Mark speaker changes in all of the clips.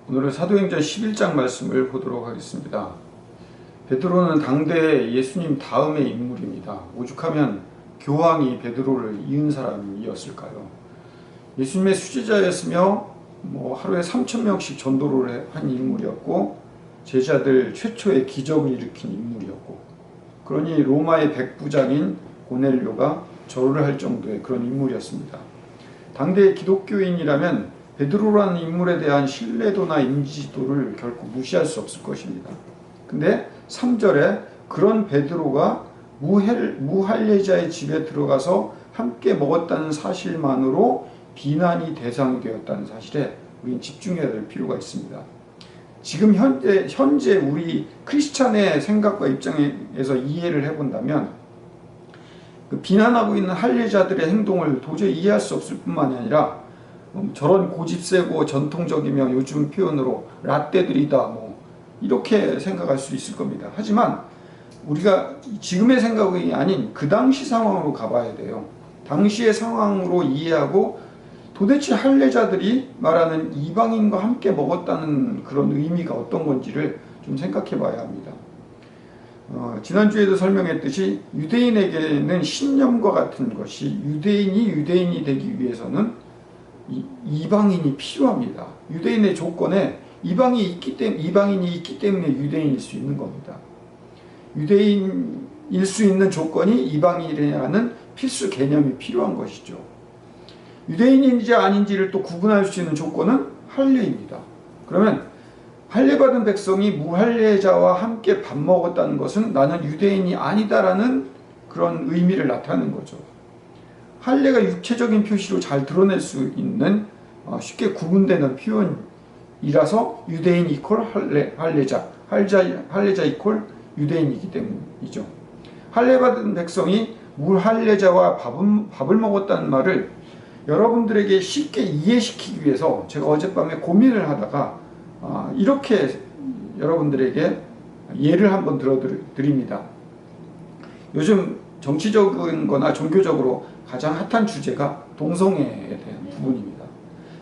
Speaker 1: 오늘은 사도행전 11장 말씀을 보도록 하겠습니다. 베드로는 당대 예수님 다음의 인물입니다. 오죽하면 교황이 베드로를 이은 사람이었을까요? 예수님의 수제자였으며 하루에 3,000명씩 전도를 한 인물이었고, 제자들 최초의 기적을 일으킨 인물이었고, 그러니 로마의 백부장인 고넬료가 절을 할 정도의 그런 인물이었습니다. 당대의 기독교인이라면 베드로라는 인물에 대한 신뢰도나 인지도를 결코 무시할 수 없을 것입니다. 근데 3절에 그런 베드로가 무할례자의 집에 들어가서 함께 먹었다는 사실만으로 비난이 대상이 되었다는 사실에 우리는 집중해야 될 필요가 있습니다. 지금 현재 우리 크리스찬의 생각과 입장에서 이해를 해본다면 그 비난하고 있는 할례자들의 행동을 도저히 이해할 수 없을 뿐만이 아니라 저런 고집세고 전통적이며 요즘 표현으로 라떼들이다 이렇게 생각할 수 있을 겁니다. 하지만 우리가 지금의 생각이 아닌 그 당시 상황으로 가봐야 돼요. 당시의 상황으로 이해하고 도대체 할례자들이 말하는 이방인과 함께 먹었다는 그런 의미가 어떤 건지를 좀 생각해 봐야 합니다. 지난주에도 설명했듯이 유대인에게는 신념과 같은 것이 유대인이 되기 위해서는 이방인이 필요합니다. 유대인의 조건에 이방인이 있기 때문에 유대인일 수 있는 겁니다. 유대인일 수 있는 조건이 이방인이라는 필수 개념이 필요한 것이죠. 유대인인지 아닌지를 또 구분할 수 있는 조건은 할례입니다. 그러면 할례받은 백성이 무할례자와 함께 밥 먹었다는 것은 나는 유대인이 아니다라는 그런 의미를 나타내는 거죠. 할례가 육체적인 표시로 잘 드러낼 수 있는 쉽게 구분되는 표현이라서 유대인 이퀄 할례자 이퀄 유대인이기 때문이죠. 할례받은 백성이 무할례자와 밥을 먹었다는 말을 여러분들에게 쉽게 이해시키기 위해서 제가 어젯밤에 고민을 하다가 이렇게 여러분들에게 예를 한번 들어드립니다. 요즘 정치적인 거나 종교적으로 가장 핫한 주제가 동성애에 대한 부분입니다.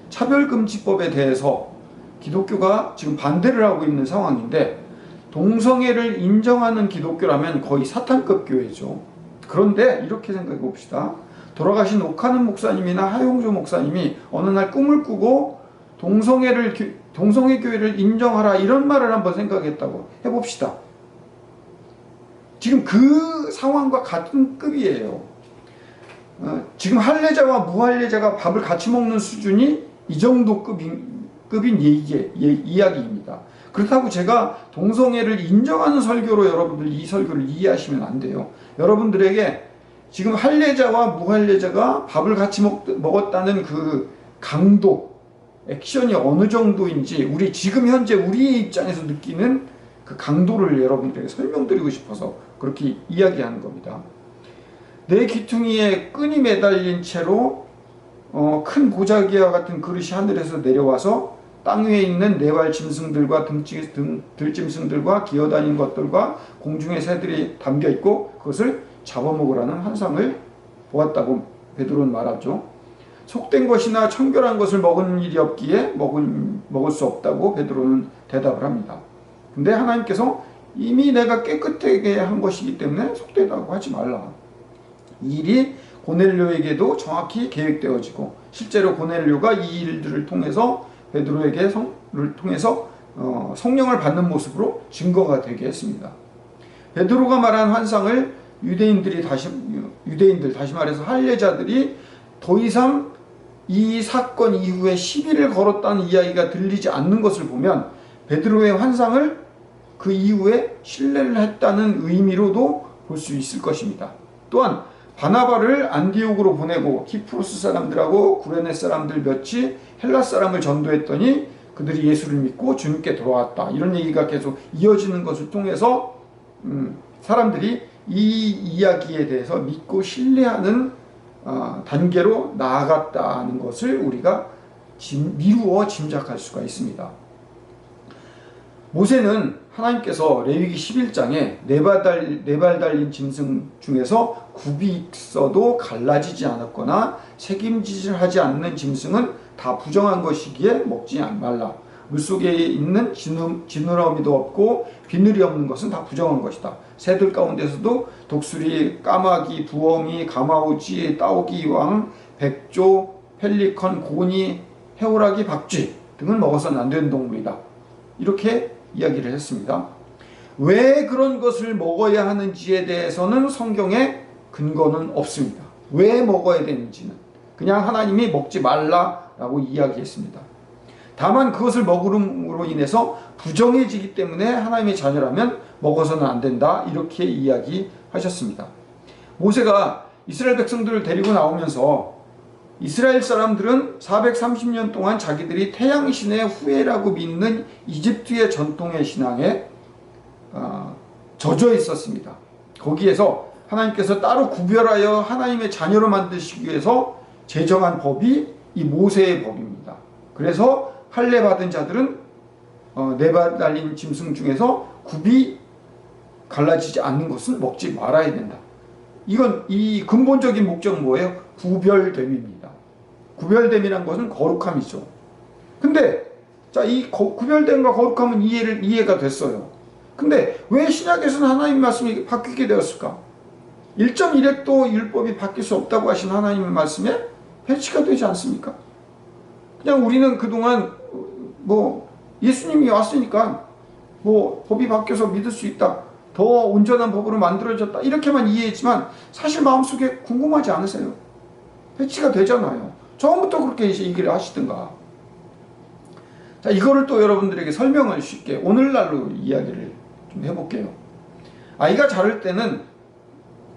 Speaker 1: 차별금지법에 대해서 기독교가 지금 반대를 하고 있는 상황인데, 동성애를 인정하는 기독교라면 거의 사탄급 교회죠. 그런데 이렇게 생각해 봅시다. 돌아가신 옥하는 목사님이나 하용조 목사님이 어느 날 꿈을 꾸고 동성애 교회를 인정하라 이런 말을 한번 생각했다고 해봅시다. 지금 그 상황과 같은 급이에요. 지금 할례자와 무할례자가 밥을 같이 먹는 수준이 이 정도 급인 이야기입니다. 그렇다고 제가 동성애를 인정하는 설교로 여러분들 이 설교를 이해하시면 안 돼요. 여러분들에게 지금 할례자와 무할례자가 밥을 같이 먹었다는 그 강도, 액션이 어느 정도인지 지금 현재 우리의 입장에서 느끼는 그 강도를 여러분들에게 설명드리고 싶어서 그렇게 이야기하는 겁니다. 내 귀퉁이에 끈이 매달린 채로 큰 보자기와 같은 그릇이 하늘에서 내려와서 땅 위에 있는 네발 짐승들과 들짐승들과 기어다니는 것들과 공중의 새들이 담겨있고 그것을 잡아먹으라는 환상을 보았다고 베드로는 말하죠. 속된 것이나 청결한 것을 먹은 일이 없기에 먹을 수 없다고 베드로는 대답을 합니다. 근데 하나님께서 이미 내가 깨끗하게 한 것이기 때문에 속되다고 하지 말라. 이 일이 고넬료에게도 정확히 계획되어지고 실제로 고넬료가 이 일들을 통해서 베드로에게 성령을 받는 모습으로 증거가 되게 했습니다. 베드로가 말한 환상을 유대인들 다시 말해서 할례자들이 더 이상 이 사건 이후에 시비를 걸었다는 이야기가 들리지 않는 것을 보면 베드로의 환상을 그 이후에 신뢰를 했다는 의미로도 볼 수 있을 것입니다. 또한 바나바를 안디옥으로 보내고 키프로스 사람들하고 구레네 사람들 몇이 헬라 사람을 전도했더니 그들이 예수를 믿고 주님께 돌아왔다. 이런 얘기가 계속 이어지는 것을 통해서 사람들이 이 이야기에 대해서 믿고 신뢰하는 단계로 나아갔다는 것을 우리가 미루어 짐작할 수가 있습니다. 모세는 하나님께서 레위기 11장에 네 발 달린 짐승 중에서 굽이 있어도 갈라지지 않았거나 책임지질 하지 않는 짐승은 다 부정한 것이기에 먹지 말라. 물속에 있는 지느러미도 없고 비늘이 없는 것은 다 부정한 것이다. 새들 가운데서도 독수리, 까마귀, 두어미, 가마우지, 따오기왕, 백조, 펠리컨, 고니, 해오라기, 박쥐 등은 먹어서는 안 되는 동물이다. 이렇게 이야기를 했습니다. 왜 그런 것을 먹어야 하는지에 대해서는 성경에 근거는 없습니다. 왜 먹어야 되는지는 그냥 하나님이 먹지 말라라고 이야기했습니다. 다만 그것을 먹음으로 인해서 부정해지기 때문에 하나님의 자녀라면 먹어서는 안 된다, 이렇게 이야기하셨습니다. 모세가 이스라엘 백성들을 데리고 나오면서 이스라엘 사람들은 430년 동안 자기들이 태양신의 후예라고 믿는 이집트의 전통의 신앙에 젖어 있었습니다. 거기에서 하나님께서 따로 구별하여 하나님의 자녀로 만드시기 위해서 제정한 법이 이 모세의 법입니다. 그래서 할례 받은 자들은 네 발 달린 짐승 중에서 굽이 갈라지지 않는 것은 먹지 말아야 된다. 이건 이 근본적인 목적은 뭐예요? 구별됨입니다. 구별됨이란 것은 거룩함이죠. 근데 자, 이 구별됨과 거룩함은 이해가 됐어요. 근데 왜 신약에서는 하나님 말씀이 바뀌게 되었을까? 1.1획도 율법이 바뀔 수 없다고 하신 하나님의 말씀에 배치가 되지 않습니까? 그냥 우리는 그동안 예수님이 왔으니까 법이 바뀌어서 믿을 수 있다, 더 온전한 법으로 만들어졌다, 이렇게만 이해했지만 사실 마음속에 궁금하지 않으세요? 배치가 되잖아요. 처음부터 그렇게 얘기를 하시든가. 자, 이거를 또 여러분들에게 설명을 쉽게 오늘날로 이야기를 좀 해볼게요. 아이가 자랄 때는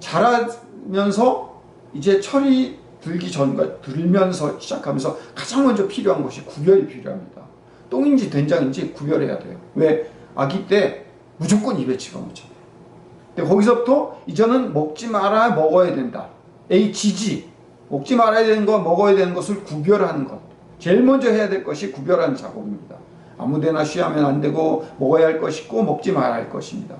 Speaker 1: 자라면서 이제 철이 들면서 시작하면서 가장 먼저 필요한 것이 구별이 필요합니다. 똥인지 된장인지 구별해야 돼요. 왜? 아기 때 무조건 입에 집어넣잖아요. 근데 거기서부터 이제는 먹지 말아야 먹어야 된다. HG, 먹지 말아야 되는 것, 먹어야 되는 것을 구별하는 것. 제일 먼저 해야 될 것이 구별하는 작업입니다. 아무데나 쉬하면 안 되고 먹어야 할 것이 있고 먹지 말아야 할 것입니다.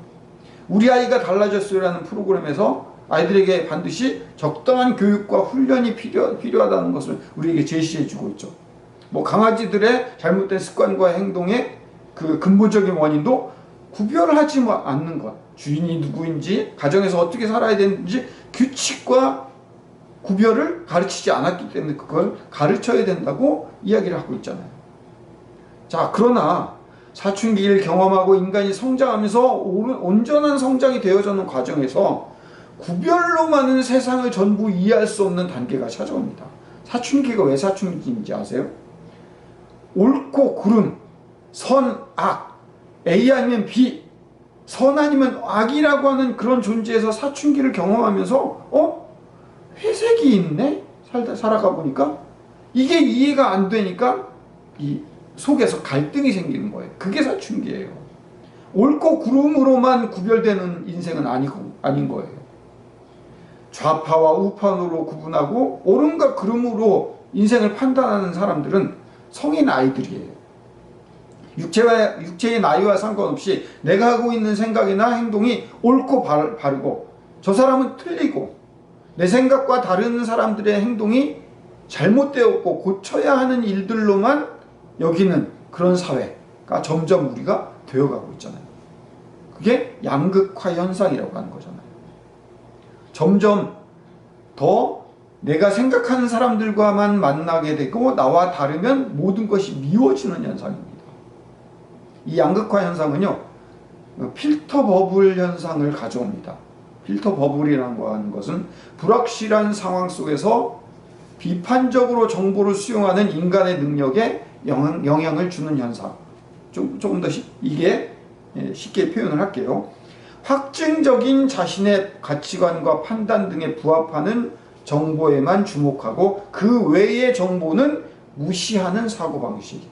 Speaker 1: 우리 아이가 달라졌어요라는 프로그램에서 아이들에게 반드시 적당한 교육과 훈련이 필요하다는 것을 우리에게 제시해주고 있죠. 강아지들의 잘못된 습관과 행동의 그 근본적인 원인도 구별하지 않는 것, 주인이 누구인지, 가정에서 어떻게 살아야 되는지 규칙과 구별을 가르치지 않았기 때문에 그걸 가르쳐야 된다고 이야기를 하고 있잖아요. 자, 그러나 사춘기를 경험하고 인간이 성장하면서 온전한 성장이 되어지는 과정에서 구별로만은 세상을 전부 이해할 수 없는 단계가 찾아옵니다. 사춘기가 왜 사춘기인지 아세요? 옳고 그름, 선, 악, A 아니면 B, 선 아니면 악이라고 하는 그런 존재에서 사춘기를 경험하면서 회색이 있네? 살아가 보니까 이게 이해가 안 되니까 이 속에서 갈등이 생기는 거예요. 그게 사춘기예요. 옳고 그름으로만 구별되는 인생은 아닌 거예요. 좌파와 우파로 구분하고 옳음과 그름으로 인생을 판단하는 사람들은 성인 아이들이에요. 육체의 나이와 상관없이 내가 하고 있는 생각이나 행동이 옳고 바르고 저 사람은 틀리고 내 생각과 다른 사람들의 행동이 잘못되었고 고쳐야 하는 일들로만 여기는 그런 사회가 점점 우리가 되어가고 있잖아요. 그게 양극화 현상이라고 하는 거잖아요. 점점 더 내가 생각하는 사람들과만 만나게 되고 나와 다르면 모든 것이 미워지는 현상입니다. 이 양극화 현상은요, 필터 버블 현상을 가져옵니다. 필터 버블이라고 하는 것은 불확실한 상황 속에서 비판적으로 정보를 수용하는 인간의 능력에 영향을 주는 현상. 조금 더 이게 쉽게 표현을 할게요. 확증적인 자신의 가치관과 판단 등에 부합하는 정보에만 주목하고 그 외의 정보는 무시하는 사고방식.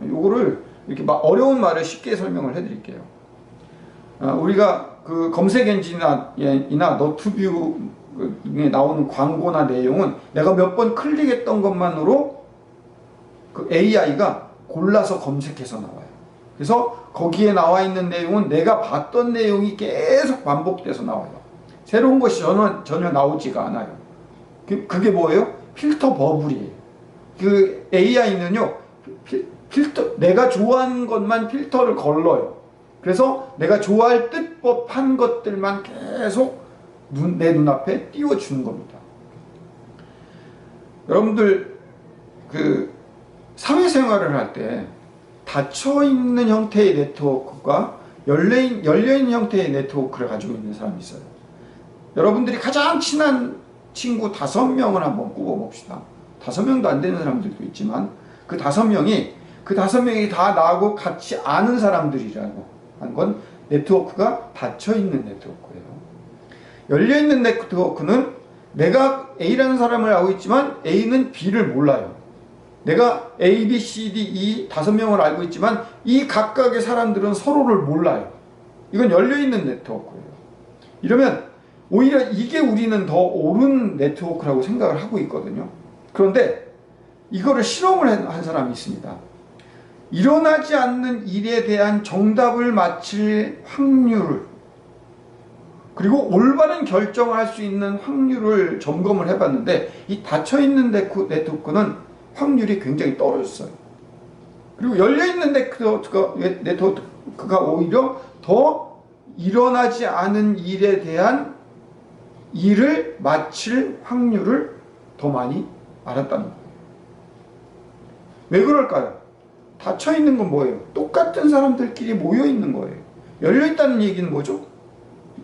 Speaker 1: 요거를 이렇게 어려운 말을 쉽게 설명을 해드릴게요. 우리가 그 검색 엔진이나 너튜브에 나오는 광고나 내용은 내가 몇 번 클릭했던 것만으로 그 AI가 골라서 검색해서 나와요. 그래서 거기에 나와 있는 내용은 내가 봤던 내용이 계속 반복돼서 나와요. 새로운 것이 전혀 나오지가 않아요. 그게 뭐예요? 필터 버블이에요. 그 AI는요, 내가 좋아하는 것만 필터를 걸러요. 그래서 내가 좋아할 듯 법한 것들만 계속 내 눈앞에 띄워주는 겁니다. 여러분들 사회생활을 할 때 닫혀있는 형태의 네트워크가 열려있는 형태의 네트워크를 가지고 있는 사람이 있어요. 여러분들이 가장 친한 친구 5명을 한번 꼽아봅시다. 5명도 안 되는 사람들도 있지만 그 5명이 다 나하고 같이 아는 사람들이라고 하는 건 네트워크가 닫혀있는 네트워크예요. 열려있는 네트워크는 내가 A라는 사람을 알고 있지만 A는 B를 몰라요. 내가 A, B, C, D, E 5명을 알고 있지만 이 각각의 사람들은 서로를 몰라요. 이건 열려있는 네트워크예요. 이러면 오히려 이게 우리는 더 옳은 네트워크라고 생각을 하고 있거든요. 그런데 이거를 실험을 한 사람이 있습니다. 일어나지 않는 일에 대한 정답을 맞힐 확률을, 그리고 올바른 결정을 할 수 있는 확률을 점검을 해봤는데 이 닫혀있는 네트워크는 확률이 굉장히 떨어졌어요. 그리고 열려있는 네트워크가 오히려 더 일어나지 않은 일에 대한 일을 마칠 확률을 더 많이 알았다는 거예요. 왜 그럴까요? 닫혀있는 건 뭐예요? 똑같은 사람들끼리 모여있는 거예요. 열려있다는 얘기는 뭐죠?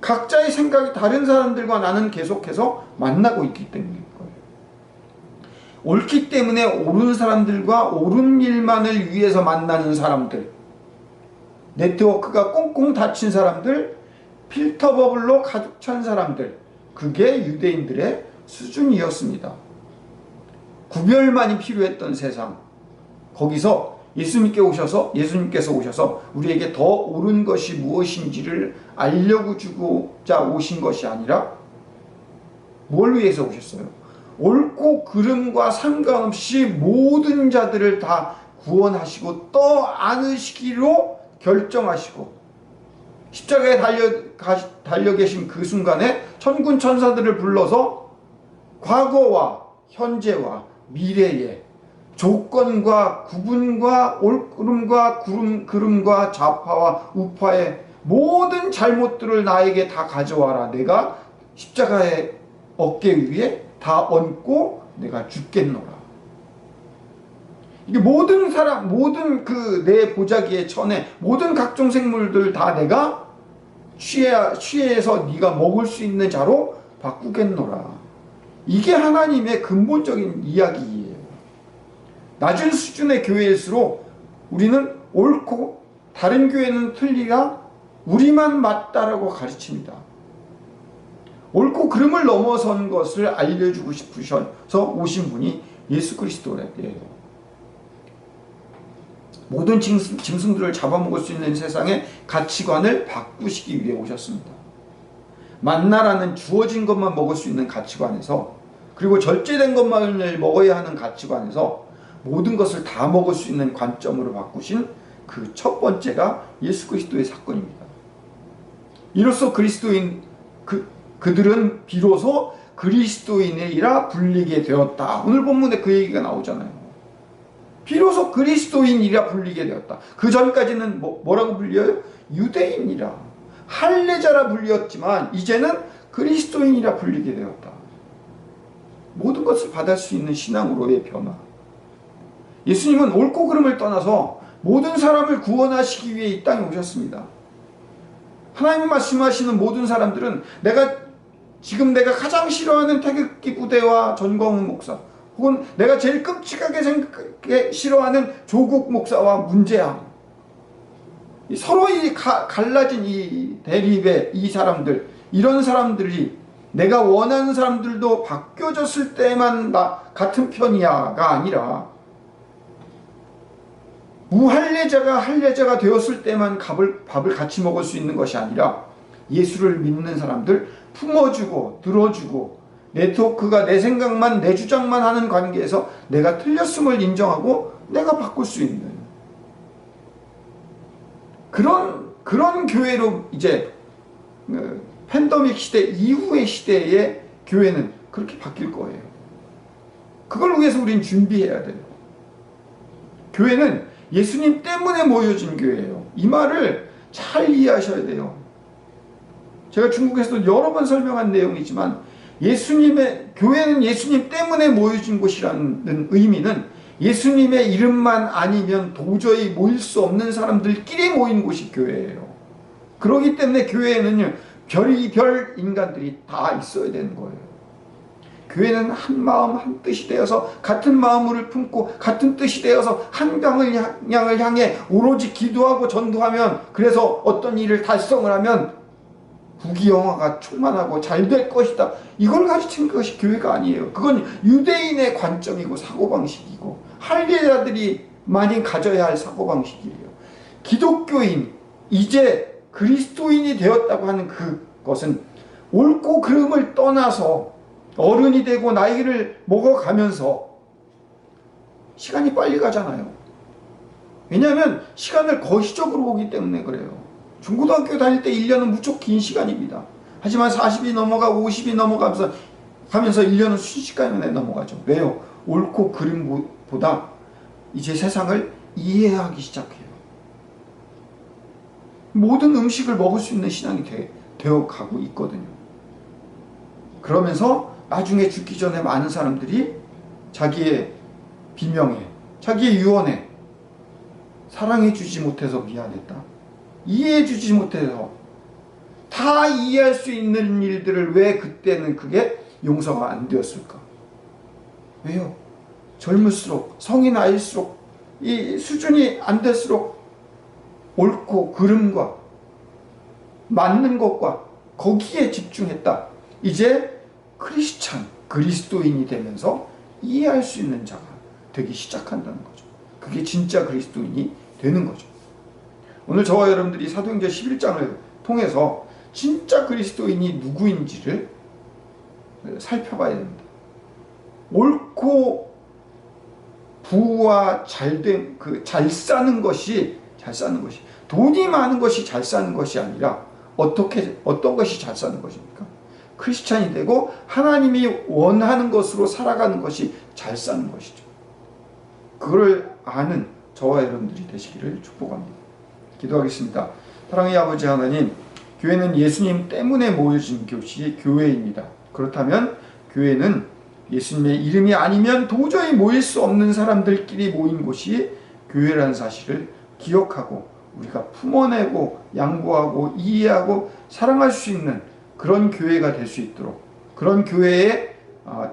Speaker 1: 각자의 생각이 다른 사람들과 나는 계속해서 만나고 있기 때문인 거예요. 옳기 때문에 옳은 사람들과 옳은 일만을 위해서 만나는 사람들, 네트워크가 꽁꽁 닫힌 사람들, 필터 버블로 가득 찬 사람들, 그게 유대인들의 수준이었습니다. 구별만이 필요했던 세상, 거기서 예수님께서 오셔서 우리에게 더 옳은 것이 무엇인지를 알려주고자 오신 것이 아니라 뭘 위해서 오셨어요? 옳고 그름과 상관없이 모든 자들을 다 구원하시고 떠안으시기로 결정하시고 십자가에 달려 계신 그 순간에 천군 천사들을 불러서 과거와 현재와 미래의 조건과 구분과 옳음과 그름과 좌파와 우파의 모든 잘못들을 나에게 다 가져와라. 내가 십자가의 어깨 위에 다 얹고 내가 죽겠노라. 이게 모든 내 보자기에 천에 모든 각종 생물들 다 내가 취해서 네가 먹을 수 있는 자로 바꾸겠노라. 이게 하나님의 근본적인 이야기예요. 낮은 수준의 교회일수록 우리는 옳고 다른 교회는 틀리라, 우리만 맞다라고 가르칩니다. 옳고 그름을 넘어선 것을 알려주고 싶으셔서 오신 분이 예수 그리스도예요. 모든 짐승들을 잡아먹을 수 있는 세상의 가치관을 바꾸시기 위해 오셨습니다. 만나라는 주어진 것만 먹을 수 있는 가치관에서, 그리고 절제된 것만을 먹어야 하는 가치관에서 모든 것을 다 먹을 수 있는 관점으로 바꾸신 그 첫 번째가 예수 그리스도의 사건입니다. 이로써 그들은 비로소 그리스도인이라 불리게 되었다. 오늘 본문에 그 얘기가 나오잖아요. 비로소 그리스도인이라 불리게 되었다. 그 전까지는 뭐라고 불려요? 유대인이라, 할례자라 불렸지만 이제는 그리스도인이라 불리게 되었다. 모든 것을 받을 수 있는 신앙으로의 변화. 예수님은 옳고 그름을 떠나서 모든 사람을 구원하시기 위해 이 땅에 오셨습니다. 하나님 말씀하시는 모든 사람들은 지금 내가 가장 싫어하는 태극기 부대와 전광훈 목사, 혹은 내가 제일 끔찍하게 싫어하는 조국 목사와 문재양, 서로 갈라진 이 대립의 이 사람들, 이런 사람들이 내가 원하는 사람들도 바뀌어졌을 때만 나 같은 편이야가 아니라 무할례자가 할례자가 되었을 때만 밥을 같이 먹을 수 있는 것이 아니라 예수를 믿는 사람들 품어주고 들어주고 네트워크가 내 생각만 내 주장만 하는 관계에서 내가 틀렸음을 인정하고 내가 바꿀 수 있는 그런 교회로 이제 팬데믹 시대 이후의 시대의 교회는 그렇게 바뀔 거예요. 그걸 위해서 우리는 준비해야 돼요. 교회는 예수님 때문에 모여진 교회예요. 이 말을 잘 이해하셔야 돼요. 제가 중국에서도 여러 번 설명한 내용이지만 교회는 예수님 때문에 모여진 곳이라는 의미는 예수님의 이름만 아니면 도저히 모일 수 없는 사람들끼리 모인 곳이 교회예요. 그렇기 때문에 교회에는요, 별의별 인간들이 다 있어야 되는 거예요. 교회는 한 마음 한 뜻이 되어서 같은 마음을 품고 같은 뜻이 되어서 한 방향을 향해 오로지 기도하고 전도하면, 그래서 어떤 일을 달성을 하면 부귀영화가 충만하고 잘 될 것이다, 이걸 가르치는 것이 교회가 아니에요. 그건 유대인의 관점이고 사고방식이고 할례자들이 많이 가져야 할 사고방식이에요. 기독교인, 이제 그리스도인이 되었다고 하는 그것은 옳고 그름을 떠나서 어른이 되고 나이를 먹어가면서 시간이 빨리 가잖아요. 왜냐하면 시간을 거시적으로 보기 때문에 그래요. 중고등학교 다닐 때 1년은 무척 긴 시간입니다. 하지만 40이 넘어가고 50이 넘어가면서 1년은 순식간에 넘어가죠. 왜요? 옳고 그름보다 이제 세상을 이해하기 시작해요. 모든 음식을 먹을 수 있는 신앙이 되어 가고 있거든요. 그러면서 나중에 죽기 전에 많은 사람들이 자기의 비명에, 자기의 유언에 사랑해 주지 못해서 미안했다, 이해해 주지 못해서, 다 이해할 수 있는 일들을 왜 그때는 그게 용서가 안 되었을까? 왜요? 젊을수록, 성인 나이일수록, 이 수준이 안 될수록 옳고 그름과 맞는 것과 거기에 집중했다. 이제 크리스찬, 그리스도인이 되면서 이해할 수 있는 자가 되기 시작한다는 거죠. 그게 진짜 그리스도인이 되는 거죠. 오늘 저와 여러분들이 사도행전 11장을 통해서 진짜 그리스도인이 누구인지를 살펴봐야 됩니다. 옳고 부와 잘된, 잘 사는 것이 돈이 많은 것이 잘 사는 것이 아니라 어떤 것이 잘 사는 것입니까? 크리스찬이 되고 하나님이 원하는 것으로 살아가는 것이 잘 사는 것이죠. 그걸 아는 저와 여러분들이 되시기를 축복합니다. 기도하겠습니다. 사랑의 아버지 하나님, 교회는 예수님 때문에 모여진 곳이 교회입니다. 그렇다면 교회는 예수님의 이름이 아니면 도저히 모일 수 없는 사람들끼리 모인 곳이 교회라는 사실을 기억하고 우리가 품어내고 양보하고 이해하고 사랑할 수 있는 그런 교회가 될 수 있도록, 그런 교회의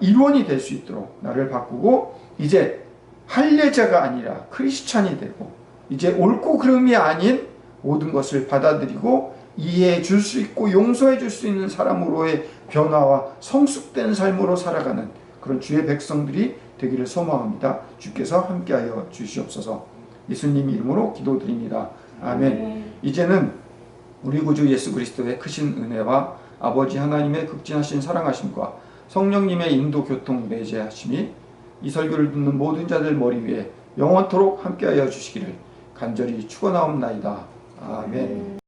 Speaker 1: 일원이 될 수 있도록 나를 바꾸고, 이제 할례자가 아니라 크리스찬이 되고, 이제 옳고 그름이 아닌 모든 것을 받아들이고 이해해 줄 수 있고 용서해 줄 수 있는 사람으로의 변화와 성숙된 삶으로 살아가는 그런 주의 백성들이 되기를 소망합니다. 주께서 함께하여 주시옵소서. 예수님 이름으로 기도드립니다. 아멘. 이제는 우리 구주 예수 그리스도의 크신 은혜와 아버지 하나님의 극진하신 사랑하심과 성령님의 인도 교통 내재하심이 이 설교를 듣는 모든 자들 머리 위에 영원토록 함께하여 주시기를 간절히 축원하옵나이다. 아멘.